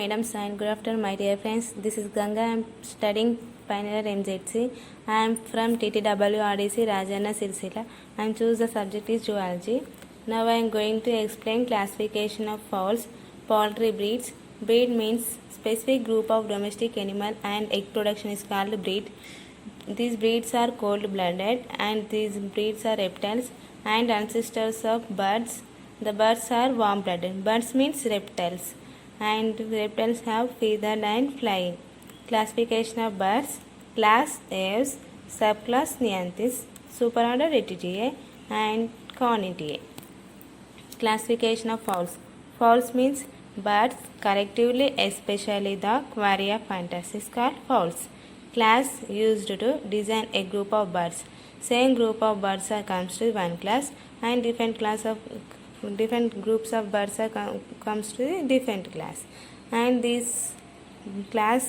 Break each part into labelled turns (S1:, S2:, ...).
S1: Madam and good afternoon, my dear friends. This is Ganga. I am studying final year MZC. I am from TTW RDC Rajanna Sirsila. I am choose the subject is zoology. Now I am going to explain classification of fowls, poultry breeds. Breed means specific group of domestic animal and egg production is called breed. These breeds are cold-blooded and these breeds are reptiles and ancestors of birds. The birds are warm-blooded. Birds means reptiles and reptiles have feathered and flying. Classification of birds: class Aves, subclass Neanthis, superorder Rettidae and Cornitiae. Classification of fowls. Fowls means birds, collectively especially the Quaria fantas is called fowls. Class used to design a group of birds. Same group of birds are comes to one class and different groups of birds are comes to a different class, and this class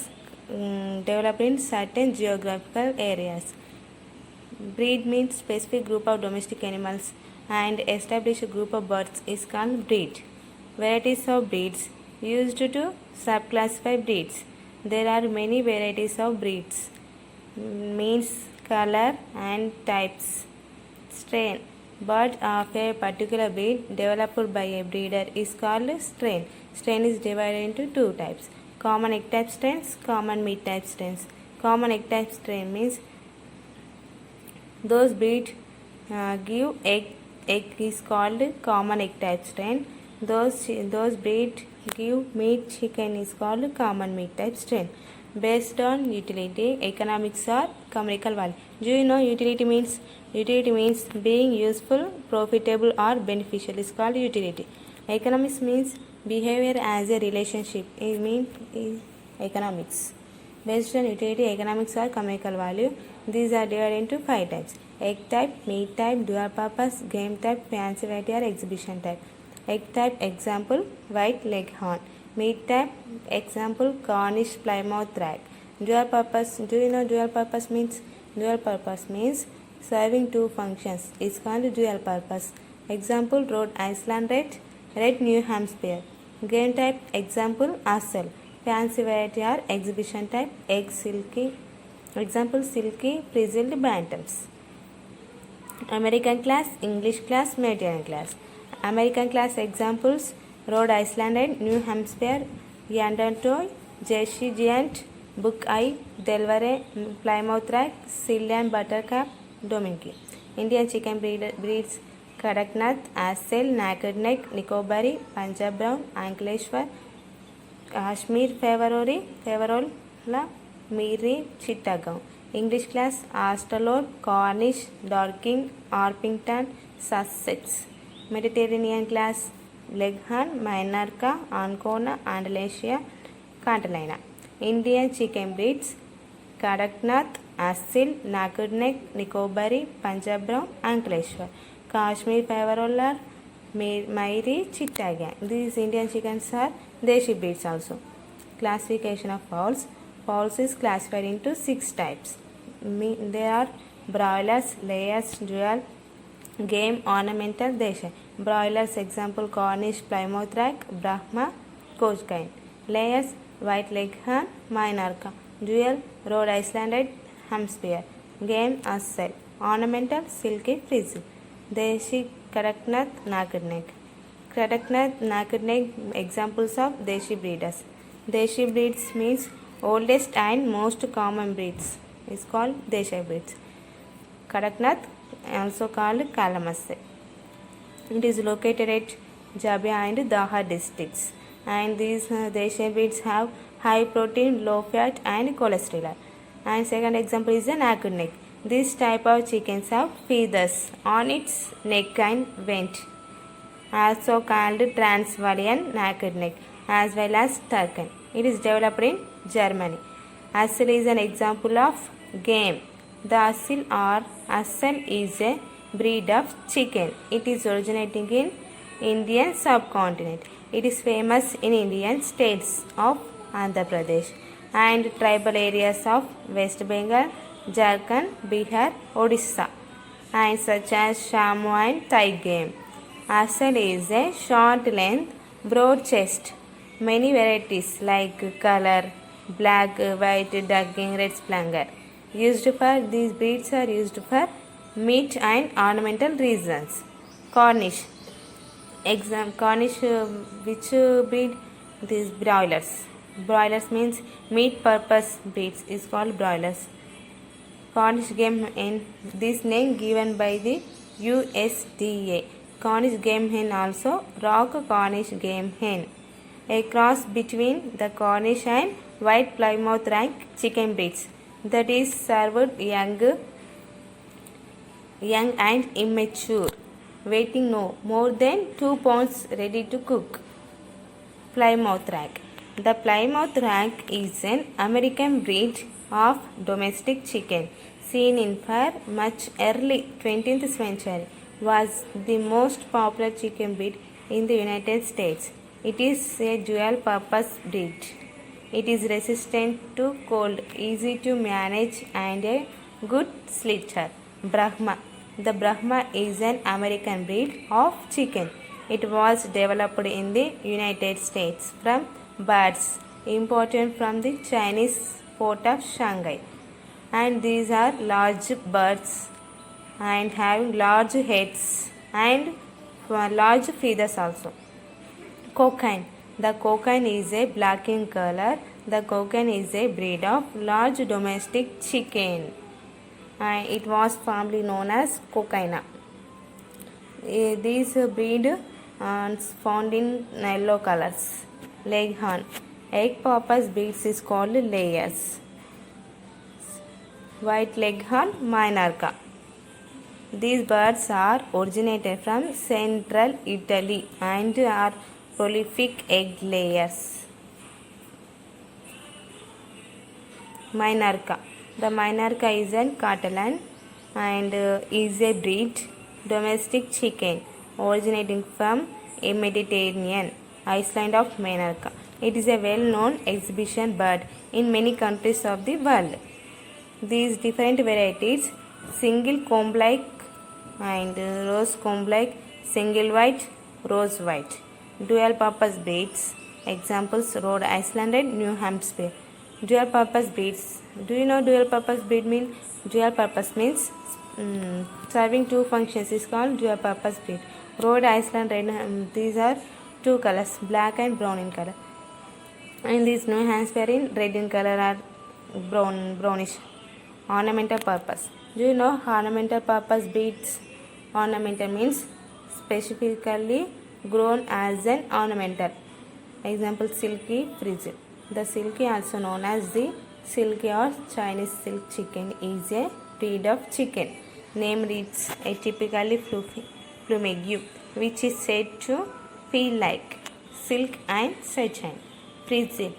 S1: developed in certain geographical areas. Breed means specific group of domestic animals and established group of birds is called breed. Varieties of breeds used to subclassify breeds. There are many varieties of breeds. Means, color and types. Strain. Bird of a particular breed developed by a breeder is called strain. Strain is divided into two types: common egg type strains, common meat type strains. Common egg type strain means those breed give egg is called common egg type strain. Those breed give meat chicken is called common meat type strain. Based on utility, economics or commercial value. Do you know utility means? Utility means being useful, profitable or beneficial is called utility. Economics means behavior as a relationship. It means economics. Based on utility, economics or commercial value. These are divided into 5 types: egg type, meat type, dual purpose, game type, fancy variety or exhibition type. Egg type example white leghorn. Meat type example Cornish plymouth rag. Dual purpose. Do you know dual purpose means? Dual purpose means serving two functions is called dual purpose. Example Rhode Island red, red New Hampshire. Game type example Asel. Fancy variety or exhibition type egg silky. Example silky frizzled bantams. American class, English class, Mediterranean class. American class examples Rhode Island and New Hampshire, Yandantoy, Jersey Giant, Book Eye, Delaware, Plymouth Rock, Sillian Buttercup, Domingue. Indian chicken breeds Kadaknath, Asel, Naked Neck, Nicobaree, Punjab Brown, Ankleshwar, Kashmir Favorol, Miri, Chittagong. English class Australorp, Cornish, Dorking, Orpington, Sussex. Mediterranean class Leghorn, Minorca, Ancona, Andalusia, Catalina. Indian chicken breeds Kadaknath, Assil, Naked Neck, Nicobaree, Punjab Brown, Ankleshwar. Kashmir Favorol, Miri, Chittagong. These Indian chickens are Deshi breeds also. Classification of fowls. Fowls is classified into 6 types. There are broilers, layers, dual, game, ornamental, Desha. Broilers example Cornish plymouth rock, Brahma, Cochin. Layers white leghorn, Minorca. Dual Rhode Island red, Hampshire. Game Asel. Ornamental silky frizz. Deshi Kadaknath, naked neck. Kadaknath, naked neck examples of Deshi breeders. Deshi breeds means oldest and most common breeds is called Deshi breeds. Kadaknath also called Kalamase. It is located at Jabia and Daha districts, and these Deshi breeds have high protein, low fat and cholesterol. And second example is the naked neck. This type of chickens have feathers on its neck and vent, also called Transylvanian naked neck, as well as Turken. It is developed in Germany. Asel is an example of game. The Asel is a breed of chicken. It is originating in Indian subcontinent. It is famous in Indian states of Andhra Pradesh and tribal areas of West Bengal, Jharkhand, Bihar, Odisha, and such as Shamu and Thai game. Asel is a short length, broad chest, Many varieties like color, black, white, ducking, red splanger. Used for these breeds are used for meat and ornamental reasons. Cornish. Cornish, which breed? These broilers. Broilers means meat purpose breeds is called broilers. Cornish game hen. This name given by the USDA. Cornish game hen also rock Cornish game hen. A cross between the Cornish and White Plymouth Rock chicken breeds that is served young and immature, weighing no more than 2 pounds, ready to cook. Plymouth Rock. The Plymouth Rock is an American breed of domestic chicken seen in far much early 20th century, was the most popular chicken breed in the United States. It is a dual purpose breed. It is resistant to cold, easy to manage and a good sleeper. Brahma. The Brahma is an American breed of chicken. It was developed in the United States from birds imported from the Chinese port of Shanghai. And these are large birds and having large heads and large feathers also. Cockine. The cockine is a black in color. The cockine is a breed of large domestic chicken. And it was formerly known as cockina. This breed is found in yellow colors. Leghorn. Egg purpose breeds is called layers. White Leghorn, Minorca. These birds are originated from central Italy and are prolific egg layers. Minorca. The Minorca is an Catalan and is a breed domestic chicken originating from a Mediterranean island of Minorca. It is a well-known exhibition bird in many countries of the world. These different varieties, single comb-like and rose comb-like, single white, rose white. Dual purpose breeds, examples Rhode Island and New Hampshire. Dual purpose breeds. Do you know dual purpose breed means? Dual purpose means serving two functions is called dual purpose breed. Rhode Island, these are two colors, black and brown in color. And these New Hampshire in red in color are brownish. Ornamental purpose. Do you know ornamental purpose breeds? Ornamental means specifically grown as an ornamental. Example Silky Frizzle. The silky, also known as the silky or Chinese silk chicken, is a breed of chicken. Name reads a typically plumage, which is said to feel like silk and sunshine. Frizzle.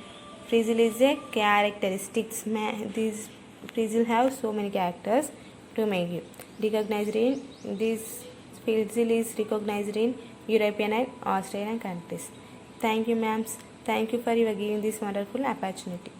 S1: Frizzle is a characteristic. These frizzle have so many characters. Plumage. Recognized in this frizzle is recognized in European and Australian countries. Thank you, ma'ams. Thank you for giving this wonderful opportunity.